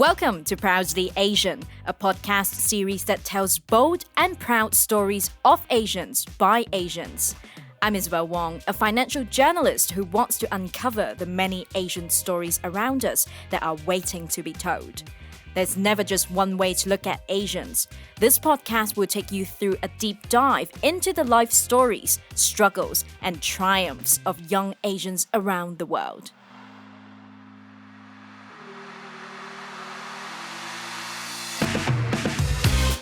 Welcome to Proudly Asian, a podcast series that tells bold and proud stories of Asians by Asians. I'm Isabel Wong, a financial journalist who wants to uncover the many Asian stories around us that are waiting to be told. There's never just one way to look at Asians. This podcast will take you through a deep dive into the life stories, struggles, and triumphs of young Asians around the world.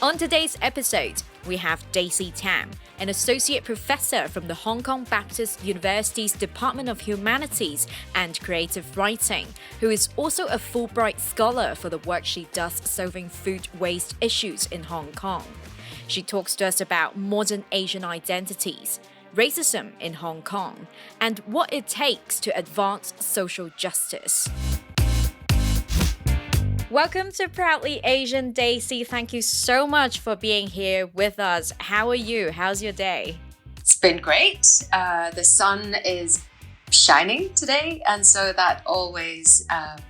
On today's episode, we have Daisy Tam, an associate professor from the Hong Kong Baptist University's Department of Humanities and Creative Writing, who is also a Fulbright Scholar for the work she does solving food waste issues in Hong Kong. She talks to us about modern Asian identities, racism in Hong Kong, and what it takes to advance social justice. Welcome to Proudly Asian, Daisy. Thank you so much for being here with us. How are you? How's your day? It's been great. The sun is shining today, and so that always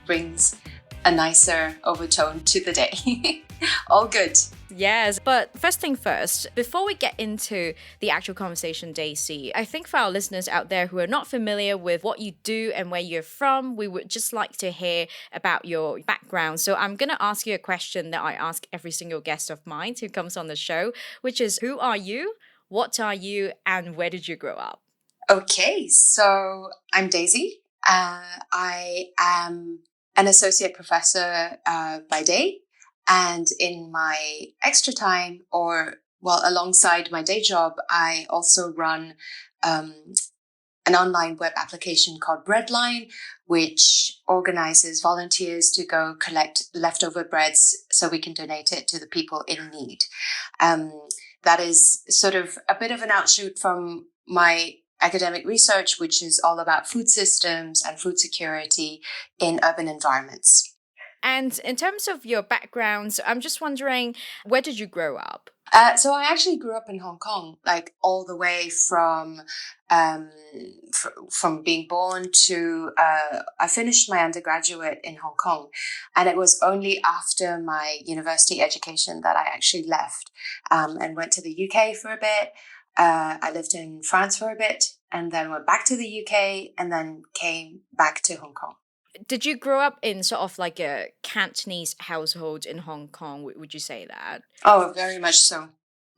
brings a nicer overtone to the day. All good. Yes, but first thing first, before we get into the actual conversation, Daisy, I think for our listeners out there who are not familiar with what you do and where you're from, we would just like to hear about your background. So I'm going to ask you a question that I ask every single guest of mine who comes on the show, which is, who are you, what are you, and where did you grow up? Okay, so I'm Daisy. I am an associate professor by day. And in my extra time, alongside my day job, I also run an online web application called Breadline, which organizes volunteers to go collect leftover breads so we can donate it to the people in need. That is sort of a bit of an outshoot from my academic research, which is all about food systems and food security in urban environments. And in terms of your background, I'm just wondering, where did you grow up? So I actually grew up in Hong Kong, like all the way from being born to I finished my undergraduate in Hong Kong, and it was only after my university education that I actually left and went to the UK for a bit. I lived in France for a bit, and then went back to the UK, and then came back to Hong Kong. Did you grow up in sort of like a Cantonese household in Hong Kong? Would you say that? Oh, very much so.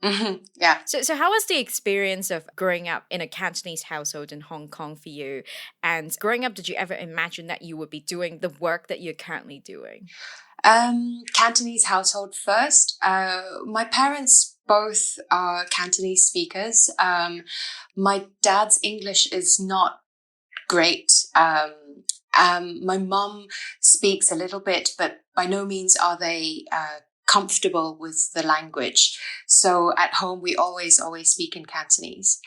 Yeah. So how was the experience of growing up in a Cantonese household in Hong Kong for you? And growing up, did you ever imagine that you would be doing the work that you're currently doing? Cantonese household first. My parents both are Cantonese speakers. My dad's English is not great. My mum speaks a little bit, but by no means are they comfortable with the language. So at home, we always speak in Cantonese.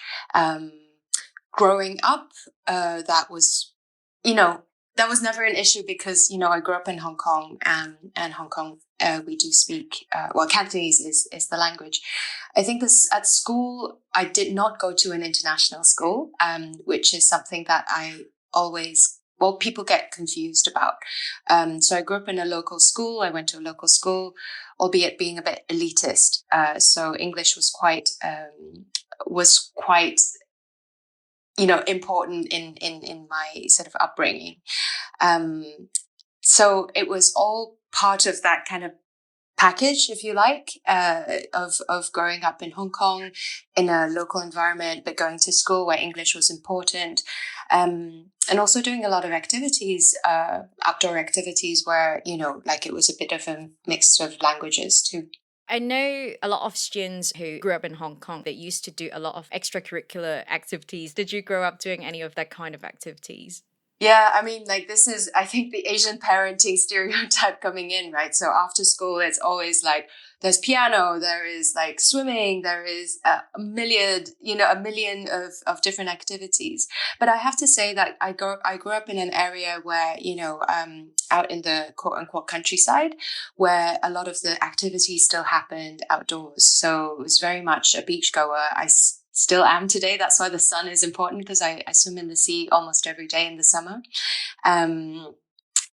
Growing up, that was never an issue because, I grew up in Hong Kong and Hong Kong, we do speak, Cantonese is the language. I think at school, I did not go to an international school, which is something that I people get confused about. So I grew up in a local school. I went to a local school, albeit being a bit elitist. So English was quite important in my sort of upbringing. So it was all part of that kind of package, if you like, of growing up in Hong Kong in a local environment, but going to school where English was important. And also doing a lot of activities, outdoor activities where, it was a bit of a mix of languages too. I know a lot of students who grew up in Hong Kong, they used to do a lot of extracurricular activities. Did you grow up doing any of that kind of activities? Yeah, I mean, this is, I think, the Asian parenting stereotype coming in, right? So after school, it's always there's piano, there is swimming, there is a million of different activities. But I have to say that I grew up in an area where, out in the quote unquote countryside, where a lot of the activities still happened outdoors. So it was very much a beach goer. I still am today. That's why the sun is important, because I swim in the sea almost every day in the summer.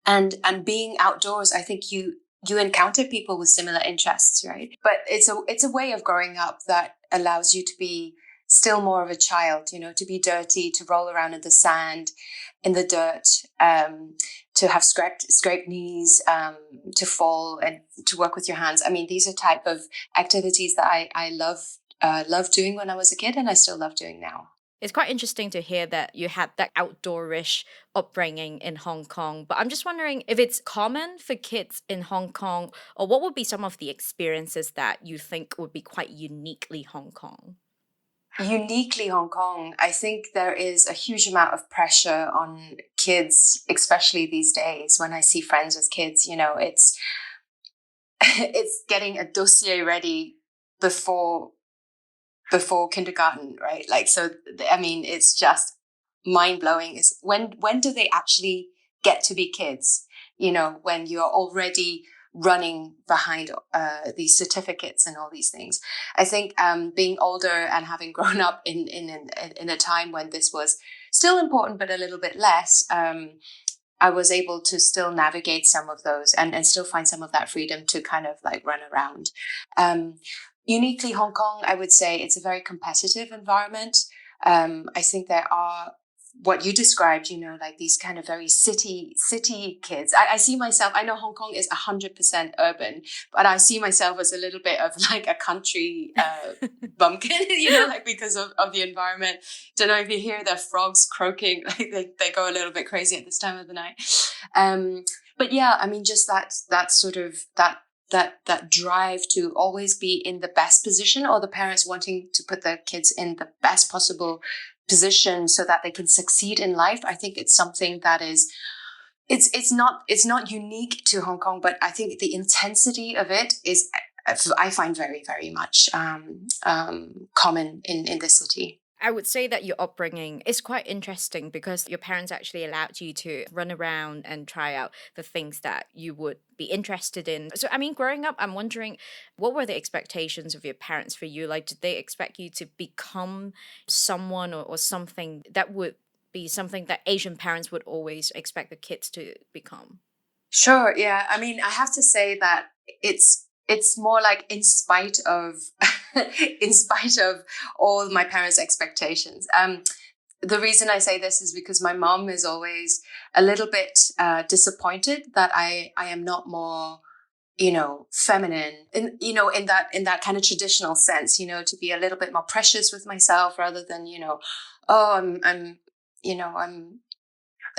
and being outdoors, I think you encounter people with similar interests, right? But it's a way of growing up that allows you to be still more of a child, to be dirty, to roll around in the sand, in the dirt, to have scraped knees, to fall and to work with your hands. I mean, these are type of activities that I loved doing when I was a kid, and I still love doing now. It's quite interesting to hear that you had that outdoorish upbringing in Hong Kong, but I'm just wondering if it's common for kids in Hong Kong, or what would be some of the experiences that you think would be quite uniquely Hong Kong? Uniquely Hong Kong, I think there is a huge amount of pressure on kids, especially these days. When I see friends with kids, it's it's getting a dossier ready before kindergarten, right? Like, so, I mean, it's just mind blowing. Is when do they actually get to be kids? When you're already running behind these certificates and all these things. I think being older and having grown up in a time when this was still important, but a little bit less. I was able to still navigate some of those and still find some of that freedom to kind of like run around. Uniquely Hong Kong, I would say it's a very competitive environment. I think there are what you described, like these kind of very city kids. I see myself, I know Hong Kong is 100% urban, but I see myself as a little bit of like a country bumpkin, like because of the environment. Don't know if you hear the frogs croaking, like they go a little bit crazy at this time of the night. But yeah, I mean, just that sort of that drive to always be in the best position, or the parents wanting to put their kids in the best possible position so that they can succeed in life. I think it's something that is it's not unique to Hong Kong, but I think the intensity of it is, I find, very, very much common in the city. I would say that your upbringing is quite interesting because your parents actually allowed you to run around and try out the things that you would be interested in. So, I mean, growing up, I'm wondering, what were the expectations of your parents for you? Like, did they expect you to become someone or something that would be something that Asian parents would always expect the kids to become? Sure. Yeah. I mean, I have to say that it's more like in spite of in spite of all my parents' expectations. The reason I say this is because my mom is always a little bit disappointed that I am not more, feminine, in that kind of traditional sense, to be a little bit more precious with myself rather than, oh,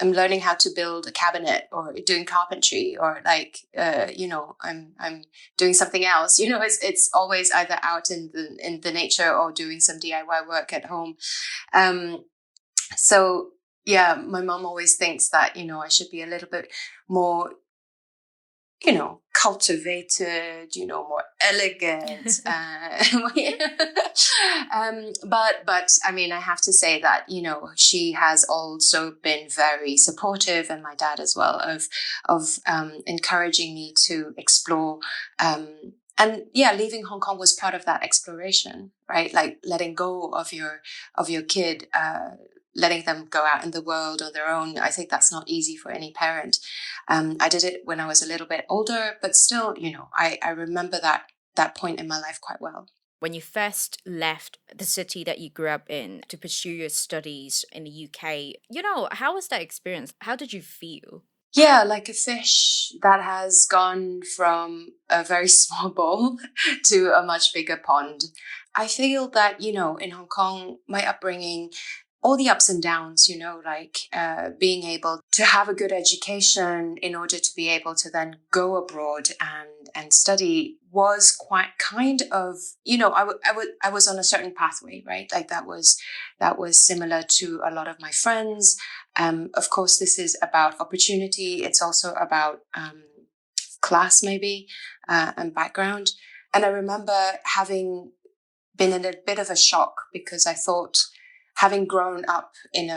I'm learning how to build a cabinet or doing carpentry, or like, I'm doing something else. It's always either out in the nature or doing some DIY work at home. So yeah, my mom always thinks that, I should be a little bit more, cultivated, more elegant. But I mean, I have to say that, she has also been very supportive, and my dad as well, of encouraging me to explore. And yeah, leaving Hong Kong was part of that exploration, right? Like letting go of your kid, letting them go out in the world on their own. I think that's not easy for any parent. I did it when I was a little bit older, but still, I remember that point in my life quite well. When you first left the city that you grew up in to pursue your studies in the UK, how was that experience? How did you feel? Yeah, like a fish that has gone from a very small bowl to a much bigger pond. I feel that, in Hong Kong, my upbringing, all the ups and downs, like being able to have a good education in order to be able to then go abroad and study was quite kind of, I was on a certain pathway, right? Like that was similar to a lot of my friends. Of course, this is about opportunity. It's also about class, maybe, and background. And I remember having been in a bit of a shock because I thought, having grown up in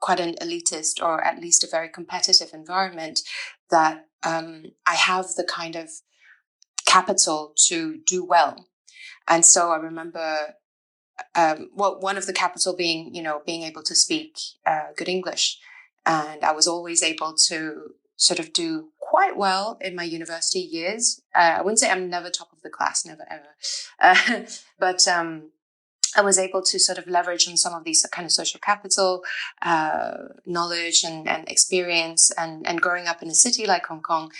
quite an elitist, or at least a very competitive environment, that I have the kind of capital to do well. And so I remember, one of the capital being, being able to speak good English. And I was always able to sort of do quite well in my university years. I wouldn't say I'm never top of the class, never ever, but I was able to sort of leverage on some of these kind of social capital knowledge and experience, and growing up in a city like Hong Kong,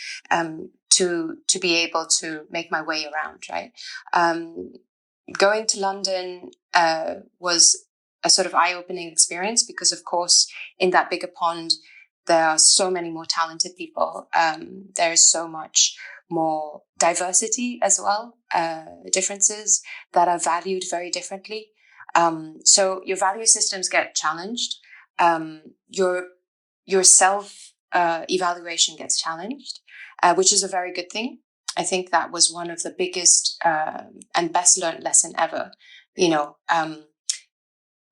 to be able to make my way around, right? Going to London was a sort of eye-opening experience because, of course, in that bigger pond, there are so many more talented people. There is so much more diversity as well, differences that are valued very differently. So your value systems get challenged. Your self evaluation gets challenged, which is a very good thing. I think that was one of the biggest and best learned lesson ever.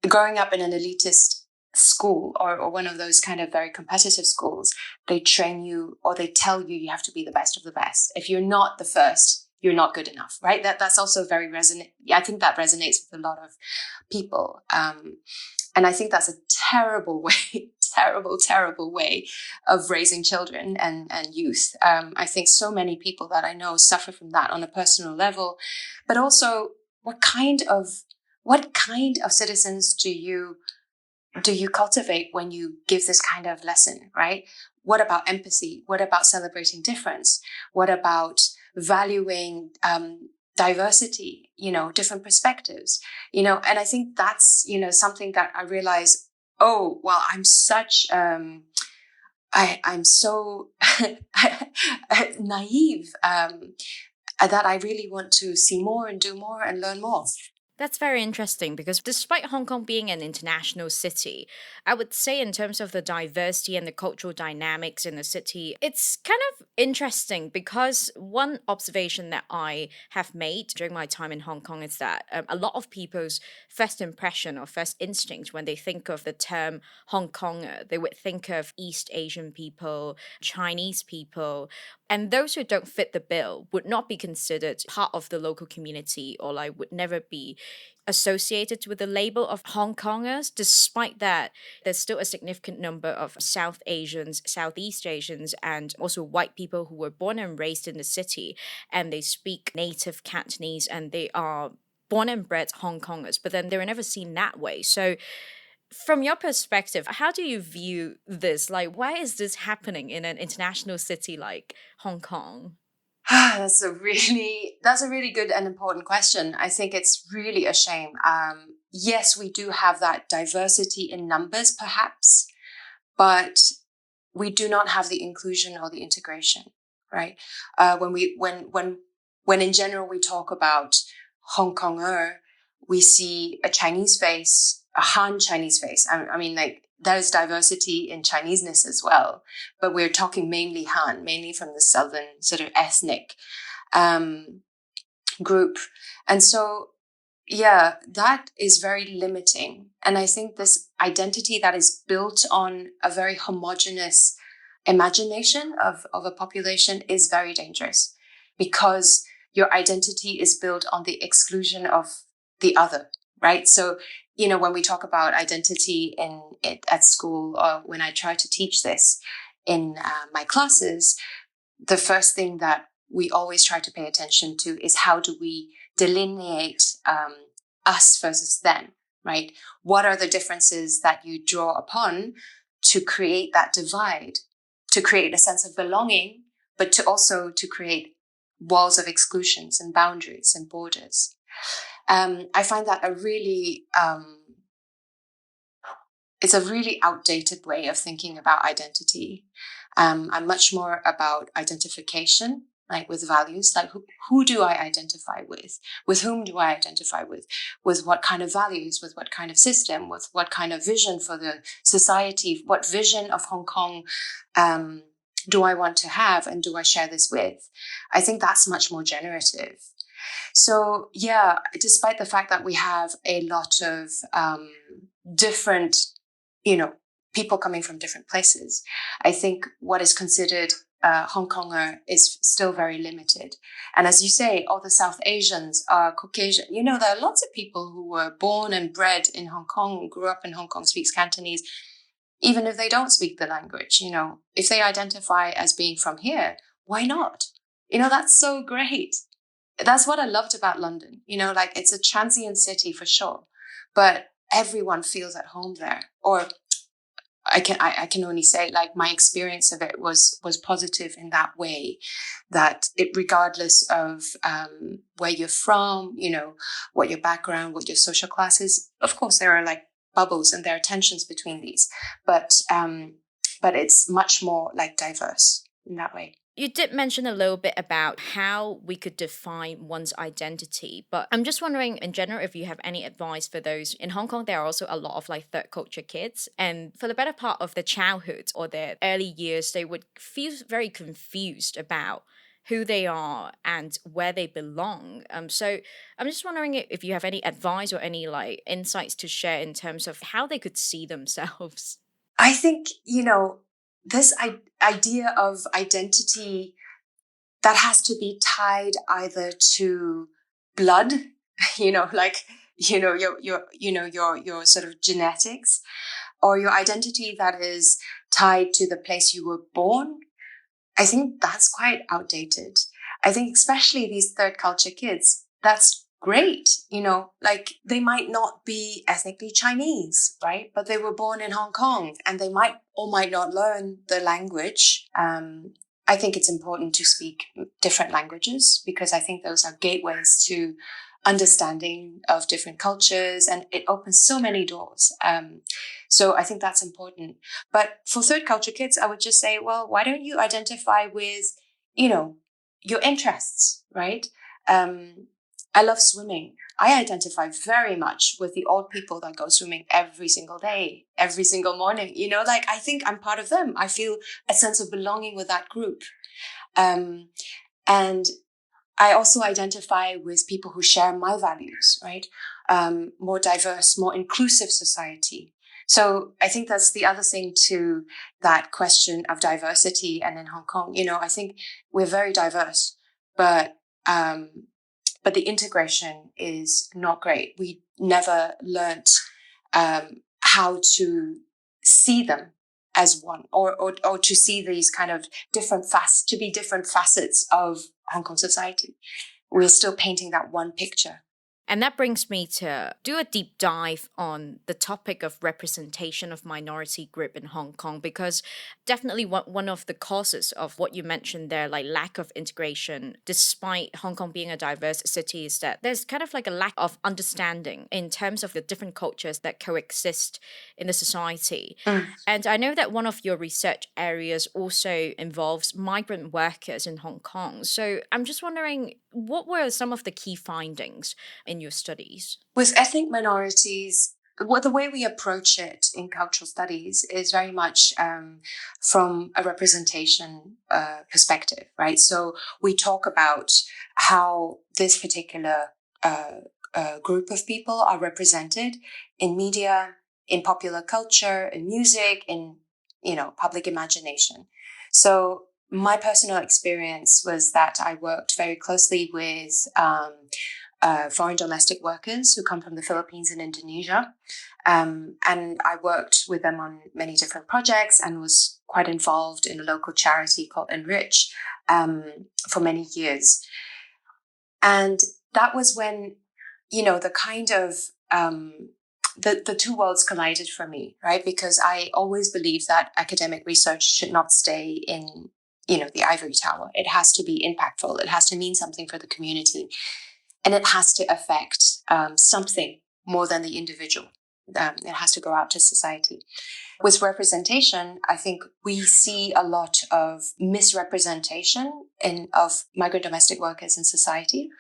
Growing up in an elitist school or one of those kind of very competitive schools, they train you, or they tell you you have to be the best of the best. If you're not the first, you're not good enough, right? That's also very resonant. I think that resonates with a lot of people. And I think that's a terrible way, terrible way of raising children and youth. I think so many people that I know suffer from that on a personal level, but also what kind of citizens do you cultivate when you give this kind of lesson, right? What about empathy? What about celebrating difference? What about valuing diversity, different perspectives, and I think that's, something that I realize, oh, well, I'm such, I'm so naive that I really want to see more and do more and learn more. That's very interesting because despite Hong Kong being an international city, I would say in terms of the diversity and the cultural dynamics in the city, it's kind of interesting because one observation that I have made during my time in Hong Kong is that a lot of people's first impression or first instinct when they think of the term Hong Konger, they would think of East Asian people, Chinese people, and those who don't fit the bill would not be considered part of the local community, or like would never be associated with the label of Hong Kongers. Despite that, there's still a significant number of South Asians, Southeast Asians, and also white people who were born and raised in the city, and they speak native Cantonese, and they are born and bred Hong Kongers, but then they were never seen that way. So from your perspective, how do you view this? Like, why is this happening in an international city like Hong Kong? That's a really good and important question. I think it's really a shame. Yes, we do have that diversity in numbers, perhaps, but we do not have the inclusion or the integration, right? When in general we talk about Hong Konger, we see a Chinese face, a Han Chinese face. I mean, like, there's diversity in Chineseness as well, but we're talking mainly Han, mainly from the southern sort of ethnic group. And so, yeah, that is very limiting. And I think this identity that is built on a very homogenous imagination of a population is very dangerous, because your identity is built on the exclusion of the other, right? So, when we talk about identity at school, or when I try to teach this in my classes, the first thing that we always try to pay attention to is how do we delineate us versus them, right? What are the differences that you draw upon to create that divide, to create a sense of belonging, but to create walls of exclusions and boundaries and borders. I find that it's a really outdated way of thinking about identity. I'm much more about identification, like with values, like who do I identify with whom do I identify with what kind of values, with what kind of system, with what kind of vision for the society, what vision of Hong Kong do I want to have, and do I share this with? I think that's much more generative. So, yeah, despite the fact that we have a lot of different, people coming from different places, I think what is considered Hong Konger is still very limited. And as you say, all the South Asians are Caucasian. There are lots of people who were born and bred in Hong Kong, grew up in Hong Kong, speaks Cantonese. even if they don't speak the language. If they identify as being from here, why not? That's so great. That's what I loved about London. It's a transient city for sure, but everyone feels at home there. Or I can only say, like, my experience of it was positive in that way, that regardless of where you're from, what your background, what your social class is. Of course, there are like bubbles and there are tensions between these, but it's much more like diverse in that way. You did mention a little bit about how we could define one's identity, but I'm just wondering in general if you have any advice for those. In Hong Kong, there are also a lot of like third culture kids, and for the better part of their childhood or their early years, they would feel very confused about who they are and where they belong. So I'm just wondering if you have any advice or any like insights to share in terms of how they could see themselves. I think, this idea of identity that has to be tied either to blood, like, your sort of genetics, or your identity that is tied to the place you were born. I think that's quite outdated. I think especially these third culture kids, that's great. Like, they might not be ethnically Chinese, right? But they were born in Hong Kong and they might or might not learn the language. I think it's important to speak different languages because I think those are gateways to understanding of different cultures, and it opens so many doors. So I think that's important. But for third culture kids, I would just say, well, why don't you identify with, your interests, right? I love swimming. I identify very much with the old people that go swimming every single day, every single morning. Like, I think I'm part of them. I feel a sense of belonging with that group. And I also identify with people who share my values, right? More diverse, more inclusive society. So I think that's the other thing to that question of diversity. And in Hong Kong, I think we're very diverse, but the integration is not great. We never learnt how to see them as one, or to see these kind of different facets of Hong Kong society. We're still painting that one picture. And that brings me to do a deep dive on the topic of representation of minority group in Hong Kong, because definitely one of the causes of what you mentioned there, like lack of integration, despite Hong Kong being a diverse city, is that there's kind of like a lack of understanding in terms of the different cultures that coexist in the society. And I know that one of your research areas also involves migrant workers in Hong Kong. So I'm just wondering, what were some of the key findings in your studies? With ethnic minorities, the way we approach it in cultural studies is very much from a representation perspective, right? So we talk about how this particular group of people are represented in media, in popular culture, in music, in public imagination. So my personal experience was that I worked very closely with foreign domestic workers who come from the Philippines and Indonesia. And I worked with them on many different projects and was quite involved in a local charity called Enrich for many years. And that was when, the kind of the two worlds collided for me, right? Because I always believed that academic research should not stay in, the ivory tower. It has to be impactful. It has to mean something for the community. And it has to affect something more than the individual. It has to go out to society. With representation, I think we see a lot of misrepresentation of migrant domestic workers in society.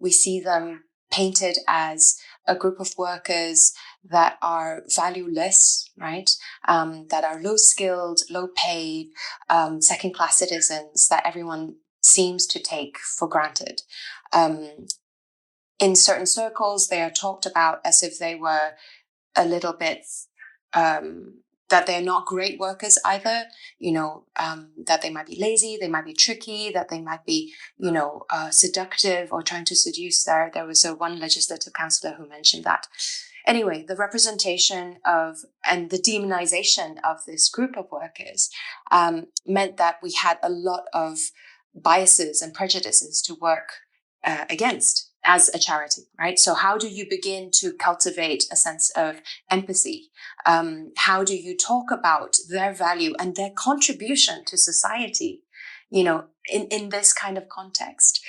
We see them painted as a group of workers that are valueless, right? That are low-skilled, low-paid, second-class citizens that everyone seems to take for granted. In certain circles, they are talked about as if they were a little bit, that they're not great workers either, that they might be lazy, they might be tricky, that they might be, seductive or trying to seduce. There was one legislative councillor who mentioned that. Anyway, the representation of and the demonization of this group of workers meant that we had a lot of biases and prejudices to work against as a charity, right? So how do you begin to cultivate a sense of empathy? How do you talk about their value and their contribution to society, in this kind of context?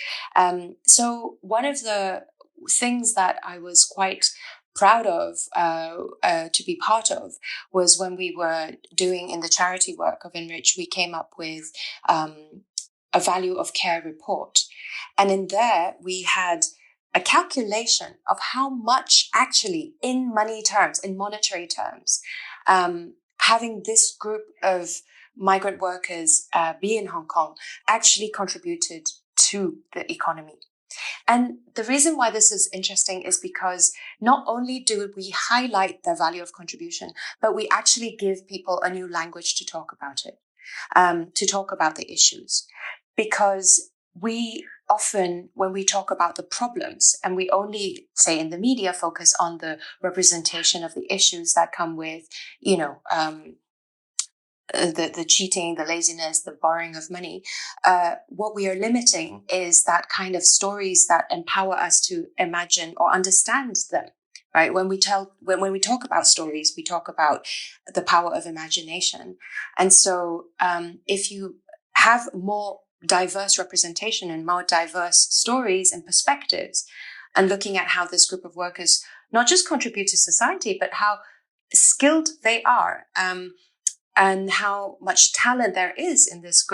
So one of the things that I was quite proud of to be part of was when we were doing in the charity work of Enrich, we came up with a value of care report. And in there, we had a calculation of how much actually in money terms, in monetary terms, having this group of migrant workers be in Hong Kong actually contributed to the economy. And the reason why this is interesting is because not only do we highlight the value of contribution, but we actually give people a new language to talk about it, to talk about the issues. Because we often, when we talk about the problems, and we only, say in the media, focus on the representation of the issues that come with, the cheating, the laziness, the borrowing of money, what we are limiting is that kind of stories that empower us to imagine or understand them. Right? When we talk about stories, we talk about the power of imagination. And so if you have more diverse representation and more diverse stories and perspectives, and looking at how this group of workers not just contribute to society, but how skilled they are, and how much talent there is in this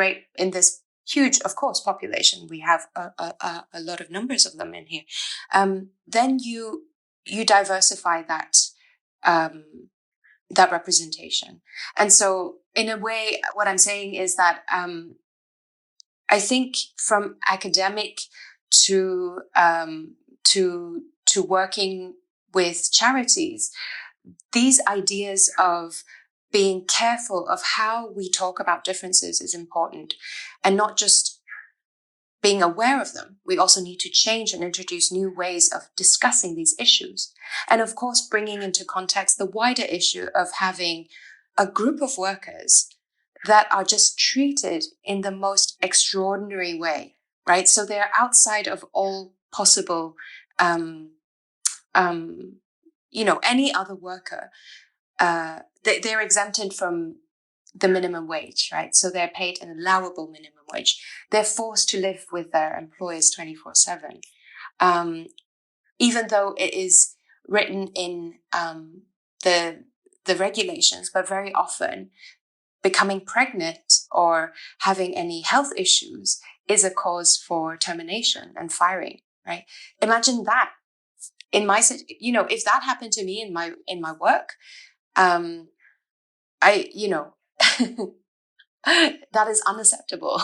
huge, of course, population. We have a lot of numbers of them in here. Then you diversify that representation. And so in a way, what I'm saying is that I think from academic to working with charities, these ideas of being careful of how we talk about differences is important, and not just being aware of them. We also need to change and introduce new ways of discussing these issues. And of course, bringing into context the wider issue of having a group of workers that are just treated in the most extraordinary way, right? So they're outside of all possible, any other worker. They're exempted from the minimum wage, right? So they're paid an allowable minimum wage. They're forced to live with their employers 24/7. Even though it is written in the regulations, but very often becoming pregnant or having any health issues is a cause for termination and firing, right? Imagine that in my, if that happened to me in my work, that is unacceptable.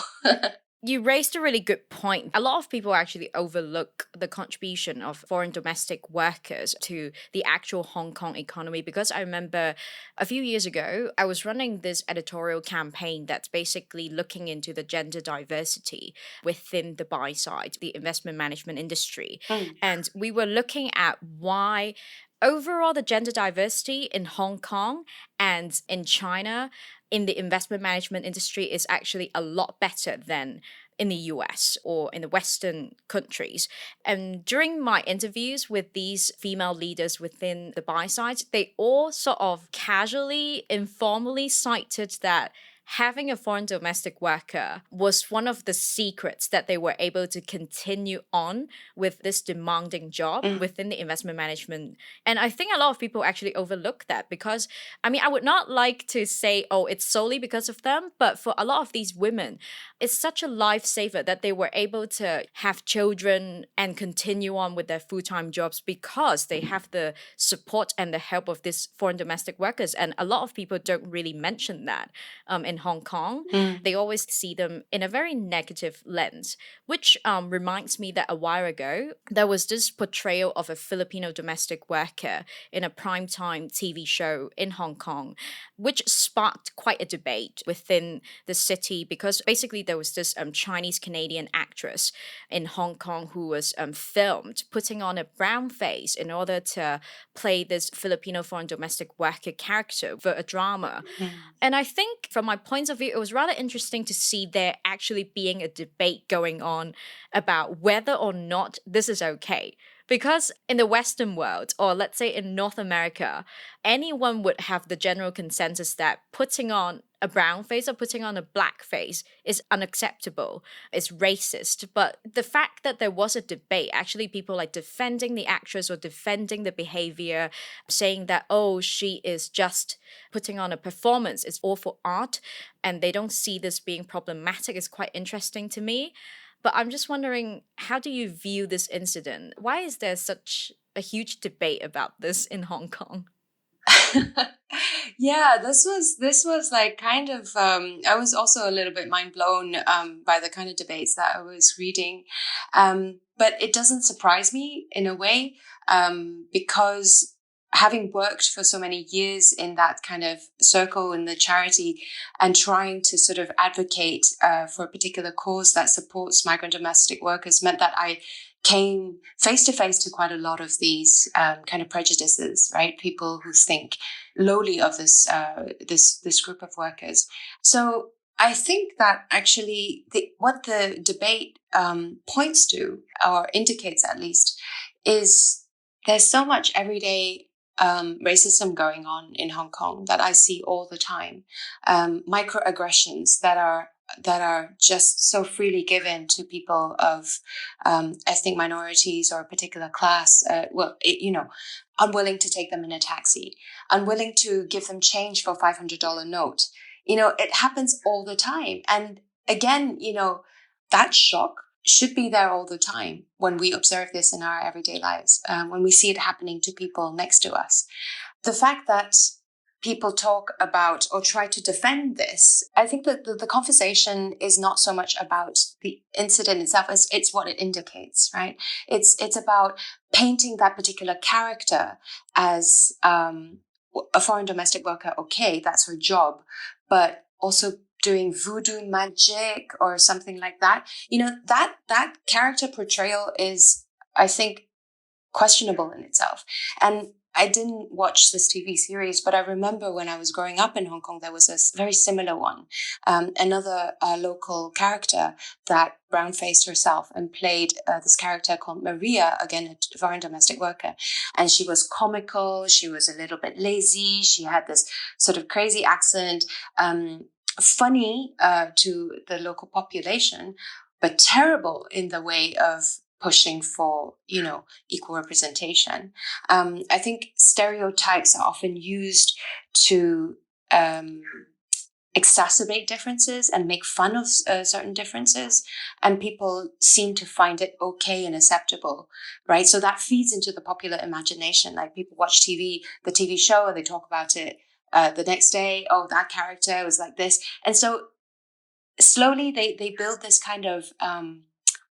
You raised a really good point. A lot of people actually overlook the contribution of foreign domestic workers to the actual Hong Kong economy, because I remember a few years ago, I was running this editorial campaign that's basically looking into the gender diversity within the buy side, the investment management industry. And we were looking at why overall the gender diversity in Hong Kong and in China in the investment management industry is actually a lot better than in the US or in the Western countries. And during my interviews with these female leaders within the buy side, they all sort of casually, informally cited that having a foreign domestic worker was one of the secrets that they were able to continue on with this demanding job within the investment management. And I think a lot of people actually overlook that, because, I would not like to say, oh, it's solely because of them, but for a lot of these women, it's such a lifesaver that they were able to have children and continue on with their full-time jobs because they have the support and the help of these foreign domestic workers. And a lot of people don't really mention that in Hong Kong, Mm. they always see them in a very negative lens, which reminds me that a while ago, there was this portrayal of a Filipino domestic worker in a primetime TV show in Hong Kong, which sparked quite a debate within the city because basically there was this Chinese Canadian actress in Hong Kong who was filmed putting on a brown face in order to play this Filipino foreign domestic worker character for a drama. Mm. And I think from my point of view, it was rather interesting to see there actually being a debate going on about whether or not this is okay. Because in the Western world, or let's say in North America, anyone would have the general consensus that putting on a brown face or putting on a black face is unacceptable, is racist. But the fact that there was a debate, actually people like defending the actress or defending the behavior, saying that, oh, she is just putting on a performance, it's all for art, and they don't see this being problematic is quite interesting to me. But I'm just wondering, how do you view this incident? Why is there such a huge debate about this in Hong Kong? Yeah, this was like kind of I was also a little bit mind blown by the kind of debates that I was reading. But it doesn't surprise me in a way, because having worked for so many years in that kind of circle in the charity and trying to sort of advocate for a particular cause that supports migrant domestic workers meant that I came face to face to quite a lot of these kind of prejudices, right? People who think lowly of this group of workers. So I think that actually what the debate points to, or indicates at least, is there's so much everyday racism going on in Hong Kong that I see all the time. Microaggressions that are just so freely given to people of ethnic minorities or a particular class. Unwilling to take them in a taxi, unwilling to give them change for $500 note. It happens all the time. And again, that shock should be there all the time when we observe this in our everyday lives, when we see it happening to people next to us. The fact that people talk about or try to defend this, I think that the conversation is not so much about the incident itself as it's what it indicates, right? It's about painting that particular character as a foreign domestic worker. Okay, that's her job, but also doing voodoo magic or something like that. That character portrayal is, I think, questionable in itself. And I didn't watch this TV series, but I remember when I was growing up in Hong Kong, there was a very similar one. Another local character that brown-faced herself and played this character called Maria, again, a foreign domestic worker. And she was comical. She was a little bit lazy. She had this sort of crazy accent, funny to the local population, but terrible in the way of pushing for, equal representation. I think stereotypes are often used to exacerbate differences and make fun of certain differences, and people seem to find it okay and acceptable, right? So that feeds into the popular imagination. Like people watch the TV show, and they talk about it the next day. Oh, that character was like this. And so slowly they build this kind of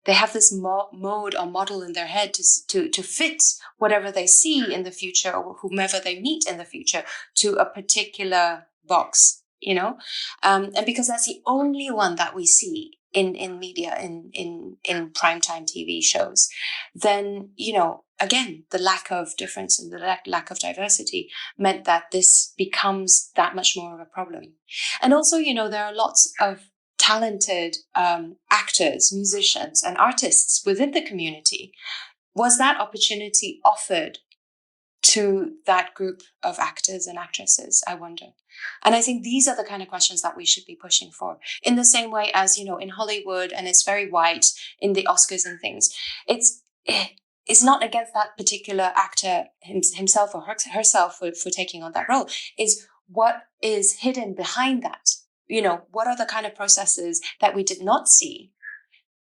they have this mode or model in their head to fit whatever they see in the future or whomever they meet in the future to a particular box, and because that's the only one that we see in media, in primetime TV shows, then, again, the lack of difference and the lack of diversity meant that this becomes that much more of a problem. And also, there are lots of talented actors, musicians, and artists within the community. Was that opportunity offered to that group of actors and actresses, I wonder? And I think these are the kind of questions that we should be pushing for. In the same way as, in Hollywood, and it's very white in the Oscars and things, it's not against that particular actor himself or herself for taking on that role. Is what is hidden behind that. What are the kind of processes that we did not see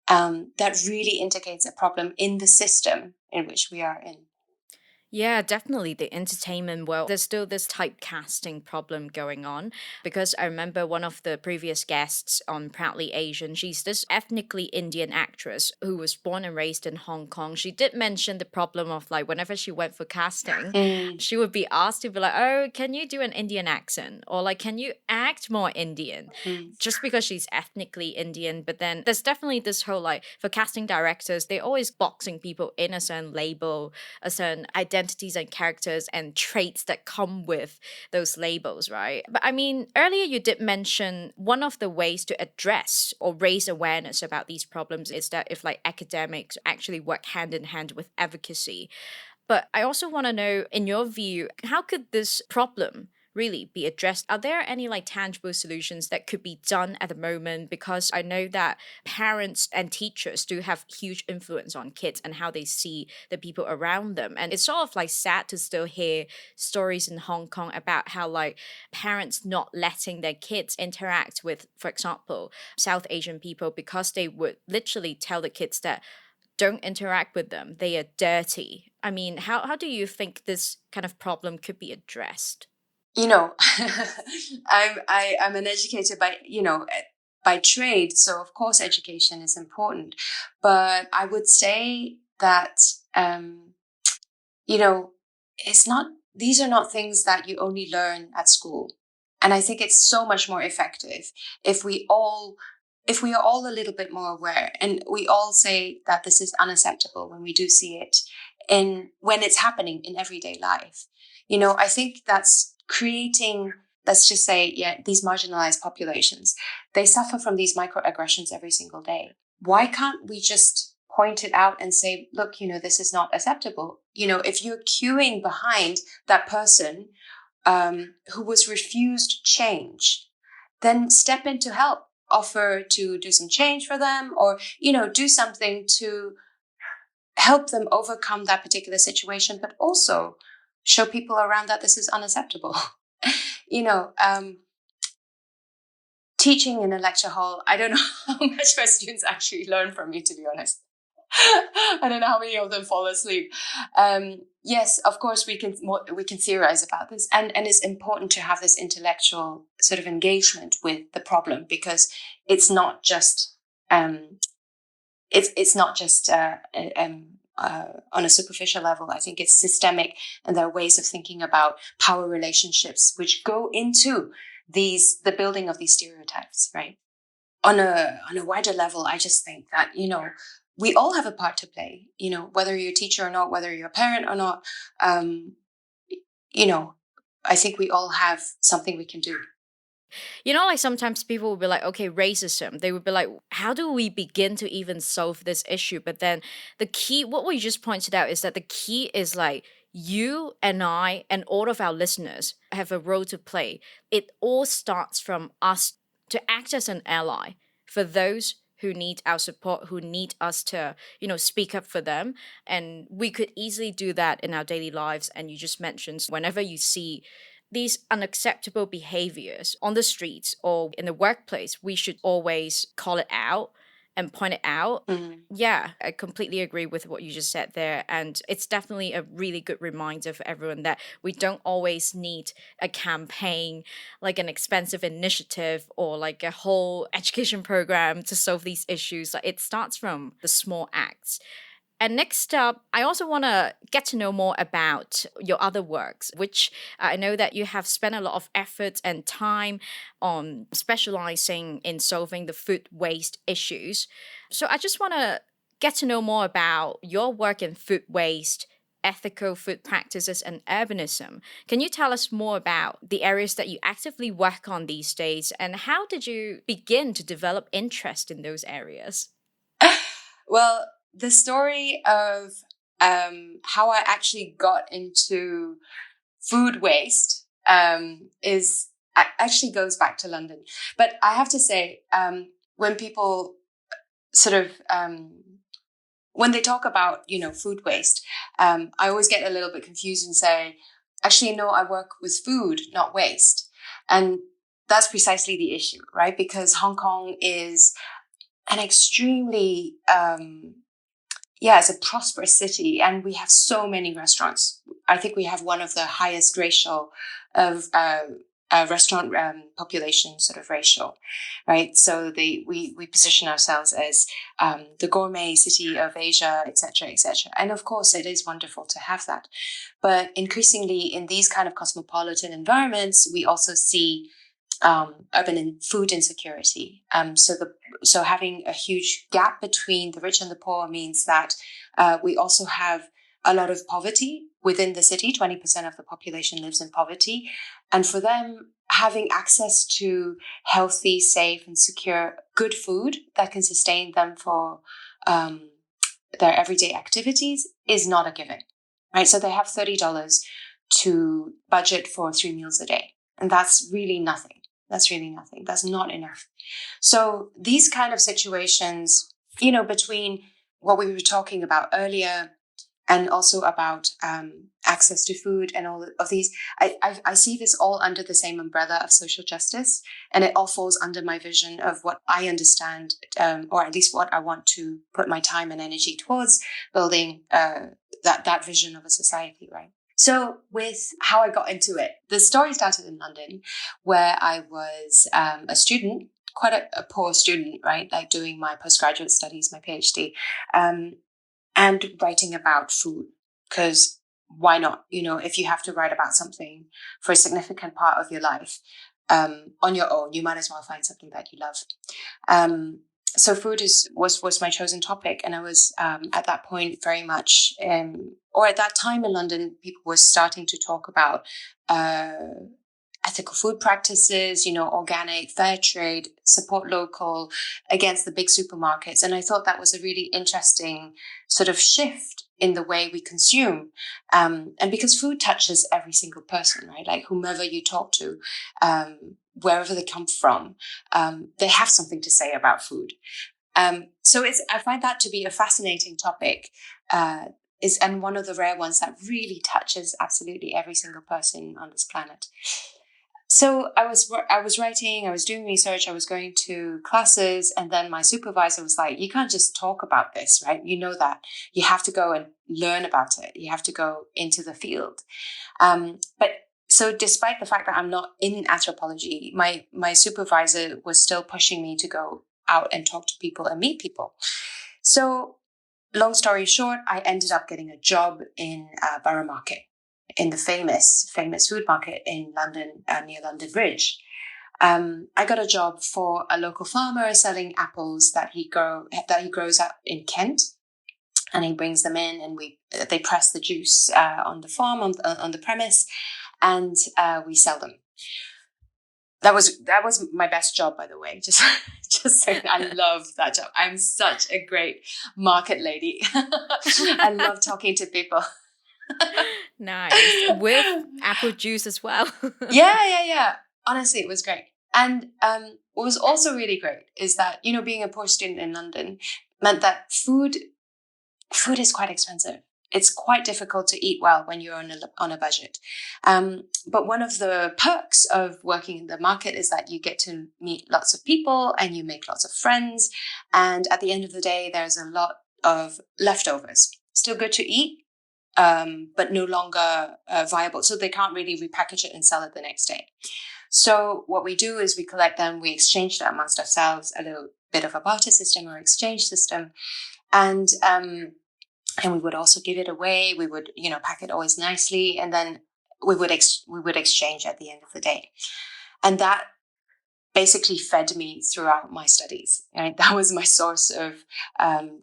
that really indicates a problem in the system in which we are in? Yeah, definitely the entertainment world. There's still this typecasting problem going on because I remember one of the previous guests on Proudly Asian, she's this ethnically Indian actress who was born and raised in Hong Kong. She did mention the problem of like whenever she went for casting, Mm, she would be asked to be like, oh, can you do an Indian accent? Or like, can you act more Indian? mm, Just because she's ethnically Indian. But then there's definitely this whole like for casting directors, they're always boxing people in a certain label, a certain identities and characters and traits that come with those labels, right? But I mean, earlier you did mention one of the ways to address or raise awareness about these problems is that if like academics actually work hand in hand with advocacy. But I also want to know, in your view, how could this problem really be addressed? Are there any like tangible solutions that could be done at the moment? Because I know that parents and teachers do have huge influence on kids and how they see the people around them. And it's sort of like sad to still hear stories in Hong Kong about how like parents not letting their kids interact with, for example, South Asian people because they would literally tell the kids that don't interact with them. They are dirty. I mean, how do you think this kind of problem could be addressed? you know, I'm an educator by, by trade. So of course education is important, but I would say that, um, you know, it's not, these are not things that you only learn at school. And I think it's so much more effective if we all, if we are all a little bit more aware and we all say that this is unacceptable when we do see it in, when it's happening in everyday life. I think that's creating, let's just say, yeah, these marginalized populations, they suffer from these microaggressions every single day. Why can't we just point it out and say, look, this is not acceptable? If you're queuing behind that person who was refused change, then step in to help, offer to do some change for them, or, do something to help them overcome that particular situation, but also show people around that this is unacceptable. you know, um, Teaching in a lecture hall, I don't know how much my students actually learn from me, to be honest. I don't know how many of them fall asleep. Yes, of course, we can theorize about this, and it's important to have this intellectual sort of engagement with the problem, because it's not just it's not just on a superficial level. I think it's systemic, and there are ways of thinking about power relationships which go into the building of these stereotypes, right? On a wider level, I just think that we all have a part to play. Whether you're a teacher or not, whether you're a parent or not, um, you know, I think we all have something we can do. Like sometimes people will be like, okay, racism. They would be like, how do we begin to even solve this issue? But then the key, what we just pointed out is that the key is like, you and I and all of our listeners have a role to play. It all starts from us to act as an ally for those who need our support, who need us to, speak up for them. And we could easily do that in our daily lives. And you just mentioned whenever you see these unacceptable behaviors on the streets or in the workplace, we should always call it out and point it out. Mm. Yeah, I completely agree with what you just said there. And it's definitely a really good reminder for everyone that we don't always need a campaign, like an expensive initiative or like a whole education program to solve these issues. Like it starts from the small acts. And next up, I also want to get to know more about your other works, which I know that you have spent a lot of effort and time on specializing in solving the food waste issues. So I just want to get to know more about your work in food waste, ethical food practices, and urbanism. Can you tell us more about the areas that you actively work on these days, and how did you begin to develop interest in those areas? Well, the story of how I actually got into food waste is actually goes back to London. But I have to say, when people sort of when they talk about food waste, I always get a little bit confused and say, actually, no, I work with food, not waste, and that's precisely the issue, right? Because Hong Kong is an extremely it's a prosperous city, and we have so many restaurants. I think we have one of the highest ratio of restaurant population sort of ratio, right? So we position ourselves as the gourmet city of Asia, etc., etc. And of course, it is wonderful to have that. But increasingly, in these kind of cosmopolitan environments, we also see urban and food insecurity. So having a huge gap between the rich and the poor means that we also have a lot of poverty within the city. 20% of the population lives in poverty. And for them, having access to healthy, safe, and secure, good food that can sustain them for their everyday activities is not a given, right? So they have $30 to budget for 3 meals a day. And that's really nothing. That's really nothing. That's not enough. So these kind of situations, between what we were talking about earlier and also about access to food and all of these, I see this all under the same umbrella of social justice. And it all falls under my vision of what I understand, or at least what I want to put my time and energy towards building that vision of a society, right? So with how I got into it, the story started in London, where I was a student, quite a poor student, right? Like doing my postgraduate studies, my PhD, and writing about food, because why not? If you have to write about something for a significant part of your life on your own, you might as well find something that you love. So food was my chosen topic, and I was at that point very much, or at that time in London, people were starting to talk about ethical food practices, organic, fair trade, support local against the big supermarkets. And I thought that was a really interesting sort of shift in the way we consume. And because food touches every single person, right? Like whomever you talk to, wherever they come from, they have something to say about food. So I find that to be a fascinating topic, and one of the rare ones that really touches absolutely every single person on this planet. So I was writing, I was doing research, I was going to classes, and then my supervisor was like, you can't just talk about this, right? You know that. You have to go and learn about it. You have to go into the field. But so despite the fact that I'm not in anthropology, my supervisor was still pushing me to go out and talk to people and meet people. So long story short, I ended up getting a job in Borough Market, in the famous food market in London, near London Bridge. I got a job for a local farmer selling apples that he grows up in Kent, and he brings them in, and they press the juice on the farm on the premise, and we sell them. That was my best job, by the way. Just saying, I love that job. I'm such a great market lady. I love talking to people. Nice. With apple juice as well. Yeah. Honestly, it was great. And what was also really great is that, being a poor student in London meant that food is quite expensive. It's quite difficult to eat well when you're on a budget. But one of the perks of working in the market is that you get to meet lots of people and you make lots of friends. And at the end of the day, there's a lot of leftovers. Still good to eat, but no longer viable. So they can't really repackage it and sell it the next day. So what we do is we collect them, we exchange them amongst ourselves, a little bit of a barter system or exchange system. And we would also give it away. We would, pack it always nicely, and then we would exchange at the end of the day. And that basically fed me throughout my studies. Right? That was my source of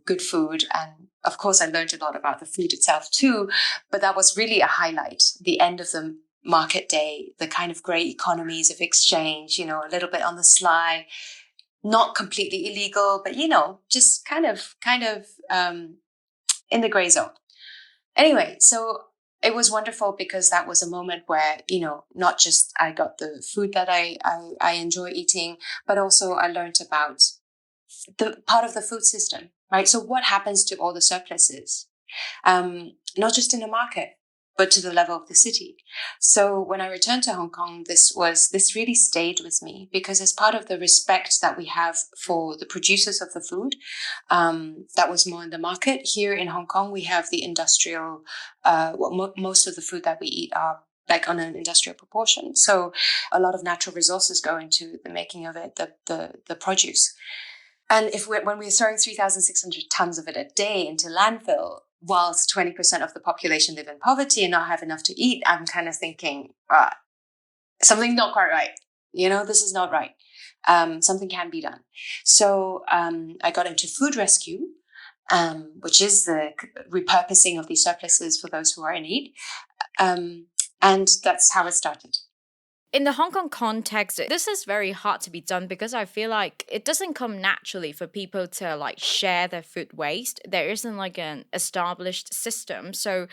good food. And of course, I learned a lot about the food itself too. But that was really a highlight, the end of the market day, the kind of great economies of exchange, a little bit on the sly, not completely illegal, but, just kind of in the gray zone. Anyway, so it was wonderful because that was a moment where, not just I got the food that I enjoy eating, but also I learned about the part of the food system, right? So what happens to all the surpluses? Not just in the market, but to the level of the city. So when I returned to Hong Kong, this really stayed with me, because as part of the respect that we have for the producers of the food, that was more in the market. Here in Hong Kong, we have the industrial, most of the food that we eat are like on an industrial proportion. So a lot of natural resources go into the making of it, the produce. And when we're throwing 3,600 tons of it a day into landfill, whilst 20% of the population live in poverty and not have enough to eat, I'm kind of thinking, something's not quite right. This is not right. Something can be done. So I got into food rescue, which is the repurposing of these surpluses for those who are in need. And that's how it started. In the Hong Kong context, this is very hard to be done because I feel like it doesn't come naturally for people to like share their food waste. There isn't like an established system. So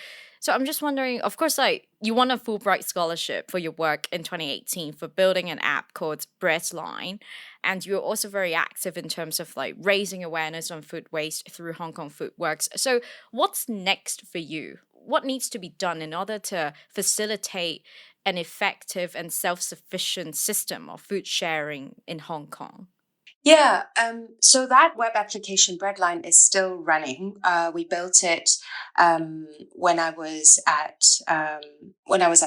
I'm just wondering, of course, like you won a Fulbright Scholarship for your work in 2018 for building an app called Breadline. And you're also very active in terms of like raising awareness on food waste through Hong Kong Food Works. So what's next for you? What needs to be done in order to facilitate an effective and self-sufficient system of food sharing in Hong Kong? Yeah, so that web application Breadline is still running. We built it when I was at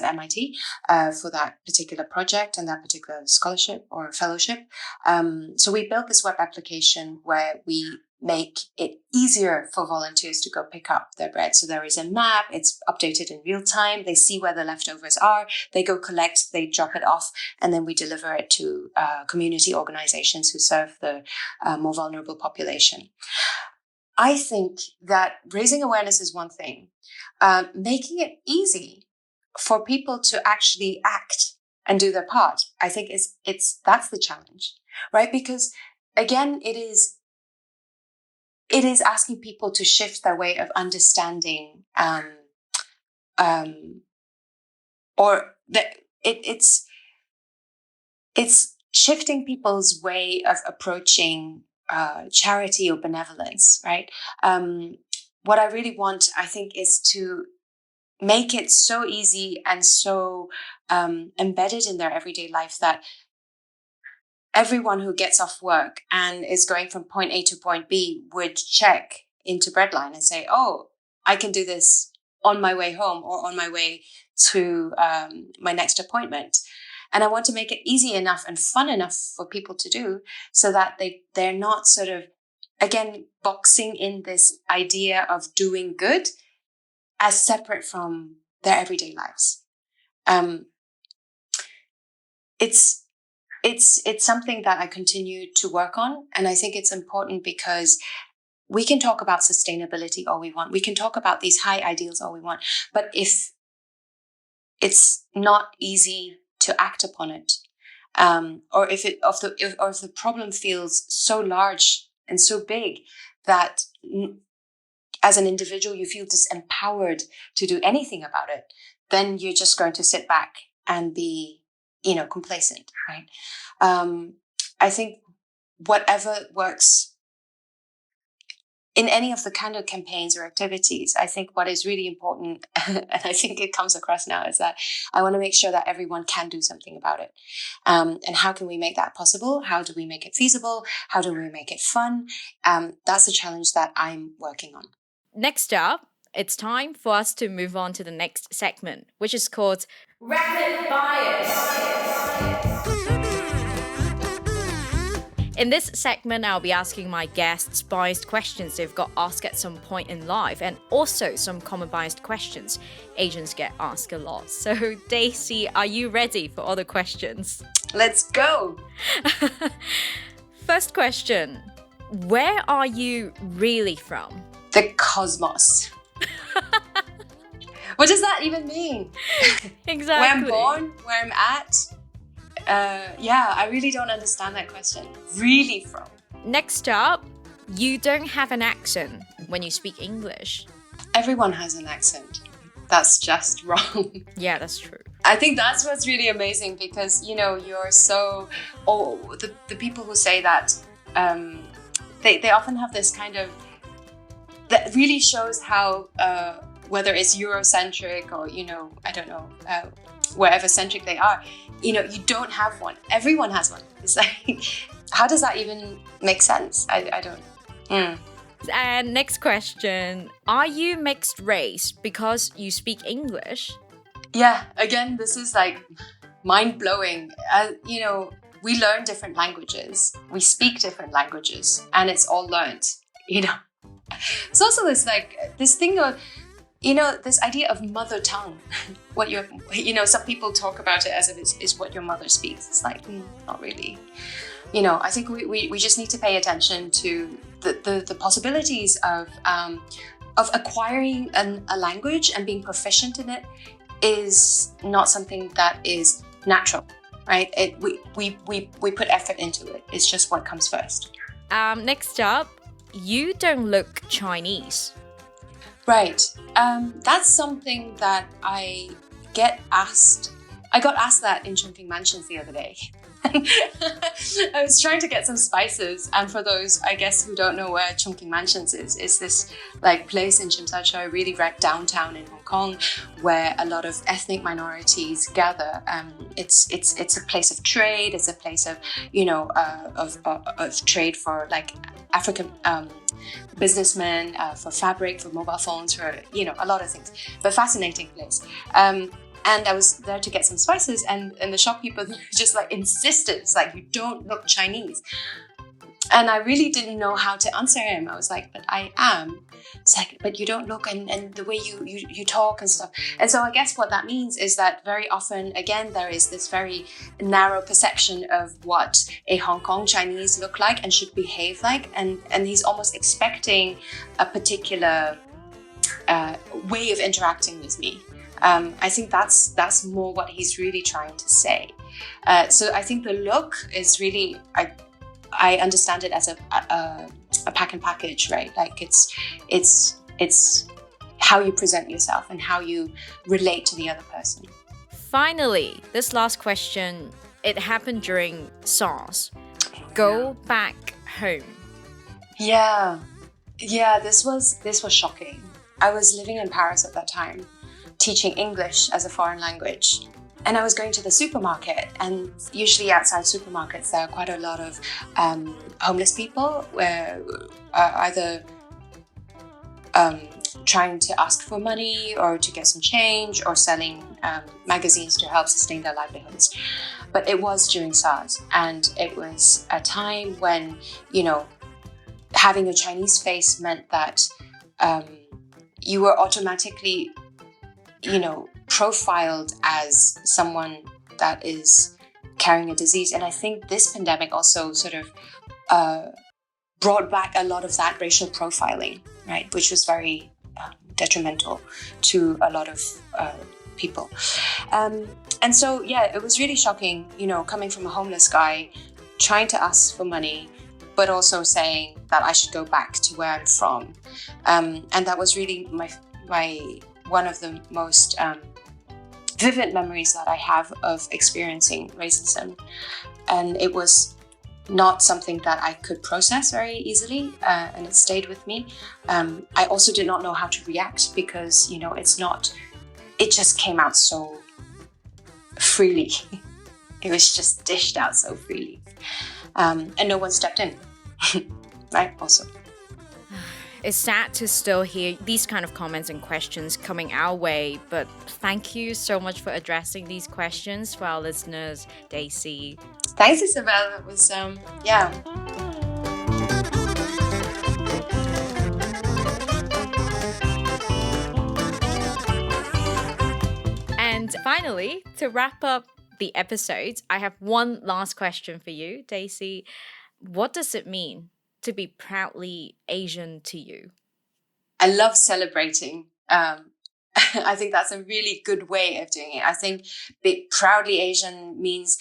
MIT for that particular project and that particular scholarship or fellowship. So we built this web application where we make it easier for volunteers to go pick up their bread. So there is a map, it's updated in real time, they see where the leftovers are, they go collect, they drop it off, and then we deliver it to community organizations who serve the more vulnerable population. I think that raising awareness is one thing. Making it easy for people to actually act and do their part, I think that's the challenge, right? Because again, it is asking people to shift their way of understanding, it's shifting people's way of approaching charity or benevolence, right? What I really want, I think, is to make it so easy and so embedded in their everyday life that everyone who gets off work and is going from point A to point B would check into Breadline and say, oh, I can do this on my way home or on my way to my next appointment. And I want to make it easy enough and fun enough for people to do so that they're not sort of, again, boxing in this idea of doing good as separate from their everyday lives. It's something that I continue to work on. And I think it's important because we can talk about sustainability all we want. We can talk about these high ideals all we want. But if it's not easy to act upon it, or if the problem feels so large and so big that as an individual you feel disempowered to do anything about it, then you're just going to sit back and be complacent, right? I think whatever works in any of the kind of campaigns or activities, I think what is really important, and I think it comes across now, is that I want to make sure that everyone can do something about it. And how can we make that possible? How do we make it feasible? How do we make it fun? That's a challenge that I'm working on. Next up, it's time for us to move on to the next segment, which is called Rapid Bias. In this segment, I'll be asking my guests biased questions they've got asked at some point in life, and also some common biased questions Asians get asked a lot. So, Daisy, are you ready for all the questions? Let's go! First question. Where are you really from? The cosmos. What does that even mean? Exactly. Where I'm born, where I'm at. I really don't understand that question. Really from. Next up, you don't have an accent when you speak English. Everyone has an accent. That's just wrong. Yeah, that's true. I think that's what's really amazing because, you're so... the people who say that, they often have this kind of... That really shows how whether it's Eurocentric or, I don't know, wherever centric they are, you don't have one. Everyone has one. It's like, how does that even make sense? I don't. And next question, are you mixed race because you speak English? Yeah, again, this is like mind-blowing. We learn different languages. We speak different languages, and it's all learned, It's also this thing of, this idea of mother tongue. Some people talk about it as if it's what your mother speaks. It's like, not really. I think we just need to pay attention to the possibilities of acquiring a language and being proficient in it is not something that is natural, right? We put effort into it. It's just what comes first. Next up, you don't look Chinese. Right. That's something that I get asked. I got asked that in Chongqing Mansions the other day. I was trying to get some spices, and for those, I guess, who don't know where Chongqing Mansions is, it's this place in Tsim Sha Tsui, really right downtown in Hong Kong, where a lot of ethnic minorities gather. It's a place of trade. It's a place of of trade for African businessmen, for fabric, for mobile phones, for a lot of things. But fascinating place. And I was there to get some spices, and the shopkeeper just insisted, it's like, you don't look Chinese. And I really didn't know how to answer him. I was like, but I am. It's like, but you don't look, and the way you talk and stuff. And so I guess what that means is that very often, again, there is this very narrow perception of what a Hong Kong Chinese look like and should behave like. And he's almost expecting a particular way of interacting with me. I think that's more what he's really trying to say. So I think the look is really, I understand it as a pack and package, right? Like it's how you present yourself and how you relate to the other person. Finally, this last question, it happened during SARS. Go back home. Yeah, this was shocking. I was living in Paris at that time, teaching English as a foreign language. And I was going to the supermarket, and usually outside supermarkets there are quite a lot of homeless people where either trying to ask for money or to get some change or selling magazines to help sustain their livelihoods. But it was during SARS, and it was a time when, having a Chinese face meant that you were automatically profiled as someone that is carrying a disease. And I think this pandemic also sort of brought back a lot of that racial profiling, right? Which was very detrimental to a lot of people. And so, yeah, it was really shocking, coming from a homeless guy, trying to ask for money, but also saying that I should go back to where I'm from. And that was really my one of the most vivid memories that I have of experiencing racism. And it was not something that I could process very easily, and it stayed with me. I also did not know how to react because, it just came out so freely. It was just dished out so freely. And no one stepped in, right? Also. It's sad to still hear these kind of comments and questions coming our way, but thank you so much for addressing these questions for our listeners, Daisy. Thanks, Isabel. It was, yeah. And finally, to wrap up the episode, I have one last question for you, Daisy. What does it mean to be proudly Asian to you? I love celebrating. I think that's a really good way of doing it. I think being proudly Asian means,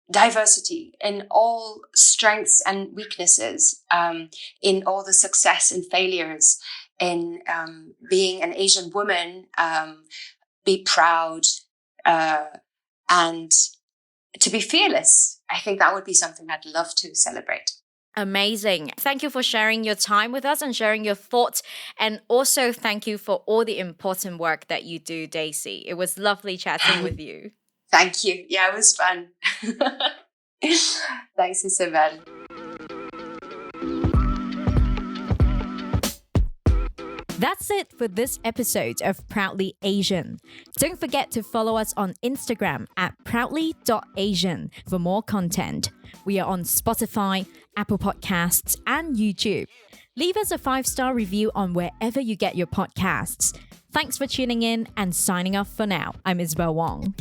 diversity in all strengths and weaknesses, in all the success and failures, in being an Asian woman, be proud, and to be fearless. I think that would be something I'd love to celebrate. Amazing. Thank you for sharing your time with us and sharing your thoughts. And also thank you for all the important work that you do, Daisy. It was lovely chatting with you. Thank you. Yeah, it was fun. Thanks, Isabel. That's it for this episode of Proudly Asian. Don't forget to follow us on Instagram at proudly.asian for more content. We are on Spotify, Apple Podcasts, and YouTube. Leave us a 5-star review on wherever you get your podcasts. Thanks for tuning in and signing off for now. I'm Isabel Wong.